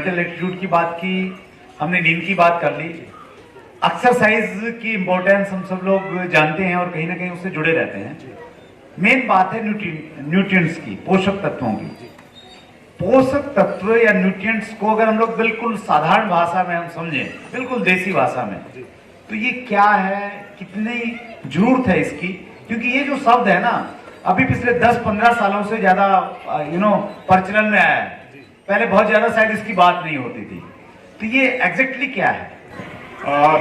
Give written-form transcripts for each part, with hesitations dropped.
Mental attitude की बात की, हमने नींद की बात कर ली। एक्सरसाइज की इंपॉर्टेंस हम सब लोग जानते हैं और कहीं ना कहीं उससे जुड़े रहते हैं। मेन बात है न्यूट्रिएंट्स की, पोषक तत्वों की। पोषक तत्व या न्यूट्रिएंट्स को अगर हम लोग बिल्कुल साधारण भाषा में हम समझें, बिल्कुल देसी भाषा में, तो ये क्या है, कितनी जरूरत है इसकी। क्योंकि ये जो शब्द है ना, अभी पिछले 10-15 सालों से ज्यादा प्रचलन में आया है। पहले बहुत ज्यादा शायद इसकी बात नहीं होती थी। तो ये एग्जैक्टली क्या है?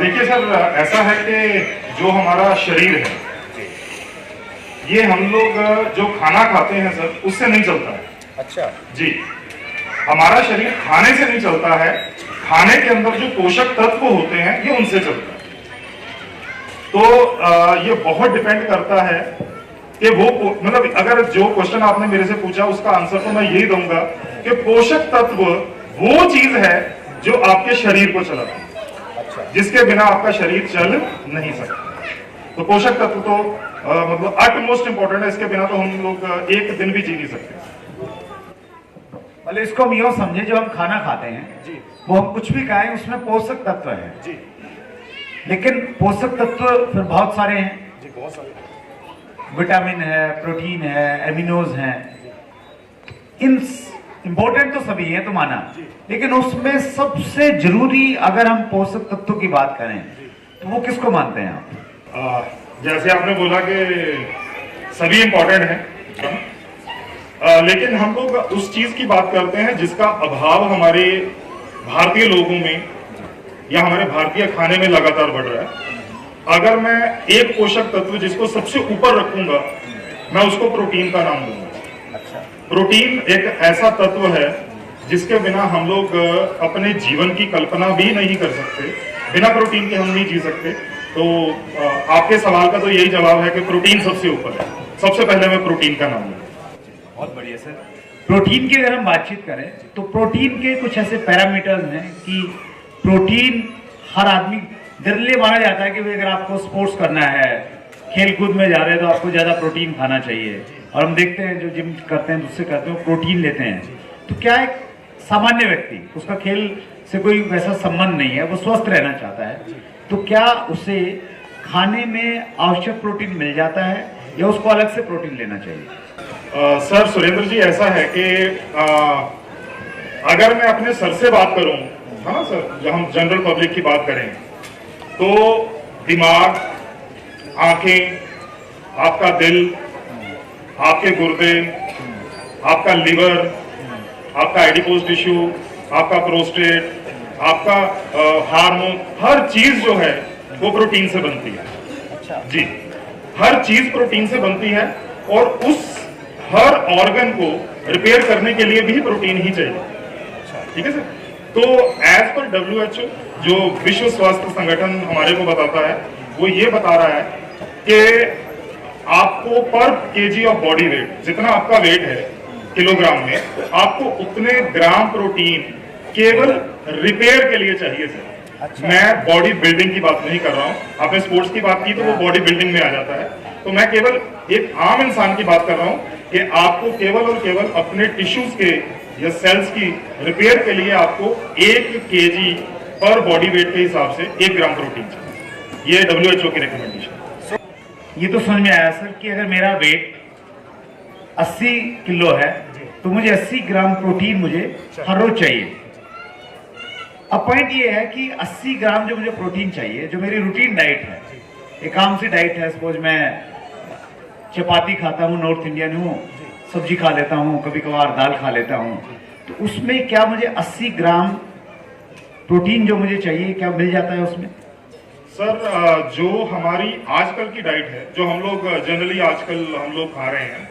देखिए सर, ऐसा है कि जो हमारा शरीर है, ये हम लोग जो खाना खाते हैं सर, उससे नहीं चलता है। अच्छा जी, हमारा शरीर खाने से नहीं चलता है, खाने के अंदर जो पोषक तत्व होते हैं ये उनसे चलता है। तो ये बहुत डिपेंड करता है कि वो मतलब अगर जो क्वेश्चन आपने मेरे से पूछा उसका आंसर तो मैं यही दूंगा कि पोषक तत्व वो चीज है जो आपके शरीर को चलाती है, जिसके बिना आपका शरीर चल नहीं सकता। तो पोषक तत्व तो मतलब अटमोस्ट इंपॉर्टेंट है, इसके बिना तो हम लोग एक दिन भी जी नहीं सकते। मतलब इसको हम यूं समझे, जो हम खाना खाते हैं जी, वो हम कुछ भी खाएं उसमें पोषक तत्व है जी लेकिन पोषक तत्व फिर बहुत सारे हैं जी, बहुत सारे। विटामिन है, प्रोटीन है, एमिनोज हैं। इन इंपॉर्टेंट तो सभी हैं तो माना, लेकिन उसमें सबसे जरूरी अगर हम पोषक तत्वों की बात करें तो वो किसको मानते हैं आप? जैसे आपने बोला कि सभी इंपॉर्टेंट हैं, लेकिन हम लोग उस चीज की बात करते हैं जिसका अभाव हमारे भारतीय लोगों में या हमारे भारतीय खाने में लगातार बढ़ रहा है। अगर मैं एक पोषक तत्व जिसको सबसे ऊपर रखूंगा, मैं उसको प्रोटीन का नाम दूंगा। अच्छा, प्रोटीन एक ऐसा तत्व है जिसके बिना हम लोग अपने जीवन की कल्पना भी नहीं कर सकते। बिना प्रोटीन के हम नहीं जी सकते। तो आपके सवाल का तो यही जवाब है कि प्रोटीन सबसे ऊपर है। सबसे पहले मैं प्रोटीन का नाम लूंगा। बहुत बढ़िया सर। प्रोटीन की अगर हम बातचीत करें तो प्रोटीन के कुछ ऐसे पैरामीटर्स हैं कि प्रोटीन हर आदमी जनरली माना जाता है कि भाई अगर आपको स्पोर्ट्स करना है, खेल कूद में जा रहे हैं तो आपको ज्यादा प्रोटीन खाना चाहिए। और हम देखते हैं जो जिम करते हैं उससे करते हैं प्रोटीन लेते हैं। तो क्या एक सामान्य व्यक्ति, उसका खेल से कोई वैसा संबंध नहीं है, वो स्वस्थ रहना चाहता है, तो क्या उसे खाने में आवश्यक प्रोटीन मिल जाता है या उसको अलग से प्रोटीन लेना चाहिए? सर सुरेंद्र जी, ऐसा है कि अगर मैं अपने सर से बात करूं, है ना सर, जब हम जनरल पब्लिक की बात करें तो दिमाग, आंखें, आपका दिल, आपके गुर्दे, आपका लिवर, आपका एडिपोज टिश्यू, आपका प्रोस्टेट, आपका हार्मोन, हर चीज जो है वो प्रोटीन से बनती है। अच्छा जी, हर चीज प्रोटीन से बनती है और उस हर ऑर्गन को रिपेयर करने के लिए भी प्रोटीन ही चाहिए। ठीक है सर। तो एज पर WHO, जो विश्व स्वास्थ्य संगठन हमारे को बताता है, वो ये बता रहा है कि आपको पर केजी ऑफ बॉडी वेट, जितना आपका वेट है किलोग्राम में, आपको उतने ग्राम प्रोटीन केवल रिपेयर के लिए चाहिए सर। अच्छा। मैं बॉडी बिल्डिंग की बात नहीं कर रहा हूँ। आपने स्पोर्ट्स की बात की तो वो बॉडी बिल्डिंग में आ जाता है। तो मैं केवल एक आम इंसान की बात कर रहा हूँ कि आपको केवल और केवल अपने टिश्यूज के या सेल्स की रिपेयर के लिए आपको 1 kg पर बॉडी वेट के हिसाब से 1 ग्राम प्रोटीन चाहिए। ये WHO की रिकमेंडेशन। ये तो समझ में आया सर कि अगर मेरा वेट 80 किलो है तो मुझे 80 ग्राम प्रोटीन मुझे हर रोज चाहिए। अब पॉइंट ये है कि 80 ग्राम जो मुझे प्रोटीन चाहिए, जो मेरी रूटीन डाइट है, एक आम सी डाइट है, सपोज मैं चपाती खाता हूँ, नॉर्थ इंडियन हूँ, सब्जी खा लेता हूँ, कभी कभार दाल खा लेता हूँ, तो उसमें क्या मुझे 80 ग्राम प्रोटीन जो मुझे चाहिए क्या मिल जाता है उसमें? सर जो हमारी आजकल की डाइट है, जो हम लोग जनरली आजकल हम लोग खा रहे हैं,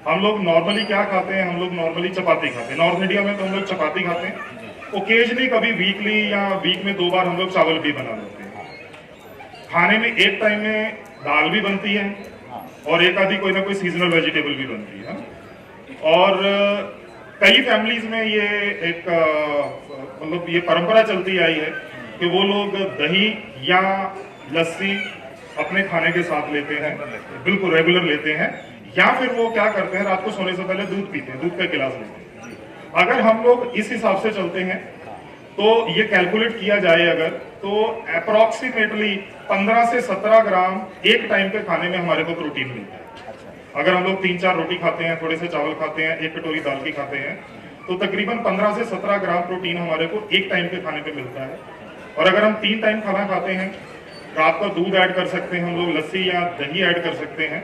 हम लोग नॉर्मली क्या खाते हैं? हम लोग नॉर्मली चपाती खाते हैं। नॉर्थ इंडिया में तो हम लोग चपाती खाते हैं। ओकेजनली कभी वीकली या वीक में 2 बार हम लोग चावल भी बना लेते हैं। खाने में एक टाइम में दाल भी बनती है और एक आधी कोई ना कोई सीजनल वेजिटेबल भी बनती है। और कई फैमिलीज में ये एक मतलब ये परंपरा चलती आई है कि वो लोग दही या लस्सी अपने खाने के साथ लेते हैं, बिल्कुल रेगुलर लेते हैं, या फिर वो क्या करते हैं, रात को सोने से पहले दूध पीते हैं, दूध का गिलास लेते हैं। अगर हम लोग इस हिसाब से चलते हैं तो ये कैलकुलेट किया जाए अगर, तो अप्रोक्सीमेटली 15 से 17 ग्राम एक टाइम के खाने में हमारे को प्रोटीन मिलता है। अगर हम लोग 3-4 रोटी खाते हैं, थोड़े से चावल खाते हैं, एक कटोरी दाल की खाते हैं, तो तकरीबन 15 से 17 ग्राम प्रोटीन हमारे को एक टाइम के खाने पे मिलता है। और अगर हम 3 टाइम खाना खाते हैं, रात का दूध ऐड कर सकते हैं हम लोग, लस्सी या दही ऐड कर सकते हैं,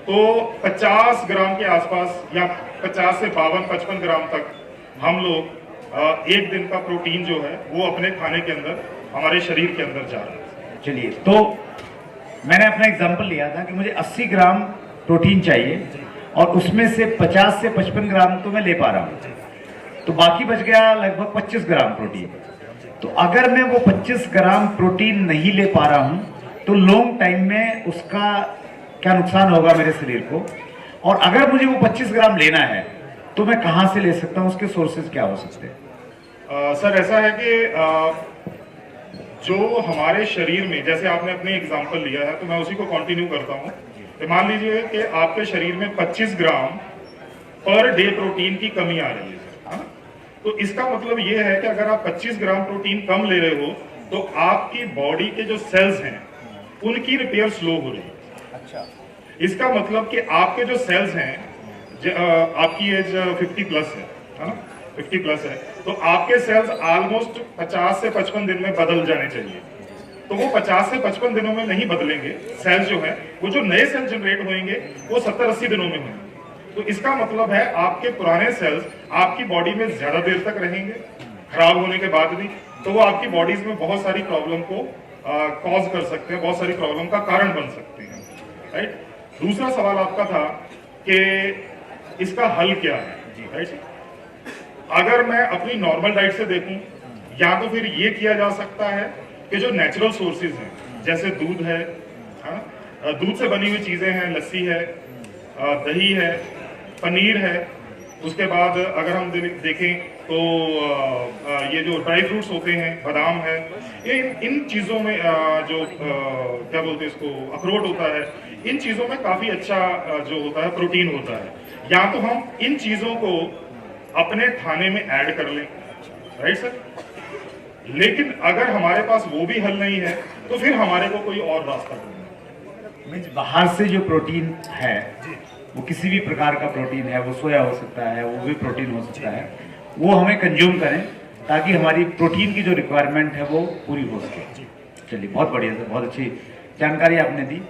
तो 50 ग्राम के आसपास या 50 से 52-55 ग्राम तक हम लोग एक दिन का प्रोटीन जो है वो अपने खाने के अंदर, हमारे शरीर के अंदर जा रहा है। चलिए, तो मैंने अपना एग्जांपल लिया था कि मुझे 80 ग्राम प्रोटीन चाहिए और उसमें से 50 से 55 ग्राम तो मैं ले पा रहा हूँ, तो बाकी बच गया लगभग 25 ग्राम प्रोटीन। तो अगर मैं वो 25 ग्राम प्रोटीन नहीं ले पा रहा हूँ तो लॉन्ग टाइम में उसका क्या नुकसान होगा मेरे शरीर को, और अगर मुझे वो 25 ग्राम लेना है तो मैं कहाँ से ले सकता हूँ, उसके सोर्सेज क्या हो सकते हैं? सर ऐसा है कि जो हमारे शरीर में, जैसे आपने अपने एग्जांपल लिया है तो मैं उसी को कंटिन्यू करता हूँ। तो मान लीजिए कि आपके शरीर में 25 ग्राम पर डे प्रोटीन की कमी आ रही है, तो इसका मतलब ये है कि अगर आप 25 ग्राम प्रोटीन कम ले रहे हो तो आपकी बॉडी के जो सेल्स हैं उनकी रिपेयर स्लो हो रही है। अच्छा, इसका मतलब कि आपके जो सेल्स हैं, आपकी एज 50 प्लस है, 50 प्लस है, तो आपके सेल्स ऑलमोस्ट 50 से 55 दिन में बदल जाने चाहिए। तो वो 50 से 55 दिनों में नहीं बदलेंगे सेल्स जो है, वो जो नए सेल्स जनरेट होंगे वो 70-80 दिनों में होंगे। तो इसका मतलब है आपके पुराने सेल्स आपकी बॉडी में ज्यादा देर तक रहेंगे खराब होने के बाद भी, तो वो आपकी बॉडीज में बहुत सारी प्रॉब्लम को कॉज कर सकते हैं, बहुत सारी प्रॉब्लम का कारण बन सकते हैं, राइट। दूसरा सवाल आपका था कि इसका हल क्या है, राइट। अगर मैं अपनी नॉर्मल डाइट से देखूं, या तो फिर ये किया जा सकता है कि जो नेचुरल सोर्सेज हैं, जैसे दूध है, दूध से बनी हुई चीजें हैं, लस्सी है, दही है, पनीर है, उसके बाद अगर हम देखें तो ये जो ड्राई फ्रूट्स होते हैं, बादाम है, इन चीजों में जो क्या बोलते हैं इसको, अखरोट होता है, इन चीजों में काफी अच्छा जो होता है प्रोटीन होता है। या तो हम इन चीजों को अपने खाने में ऐड कर लें, राइट सर। लेकिन अगर हमारे पास वो भी हल नहीं है तो फिर हमारे को कोई और रास्ता नहीं है। बाहर से जो प्रोटीन है वो किसी भी प्रकार का प्रोटीन है, वो सोया हो सकता है, वो भी प्रोटीन हो सकता है, वो हमें कंज्यूम करें ताकि हमारी प्रोटीन की जो रिक्वायरमेंट है वो पूरी हो सके। चलिए, बहुत बढ़िया सर, बहुत अच्छी जानकारी आपने दी।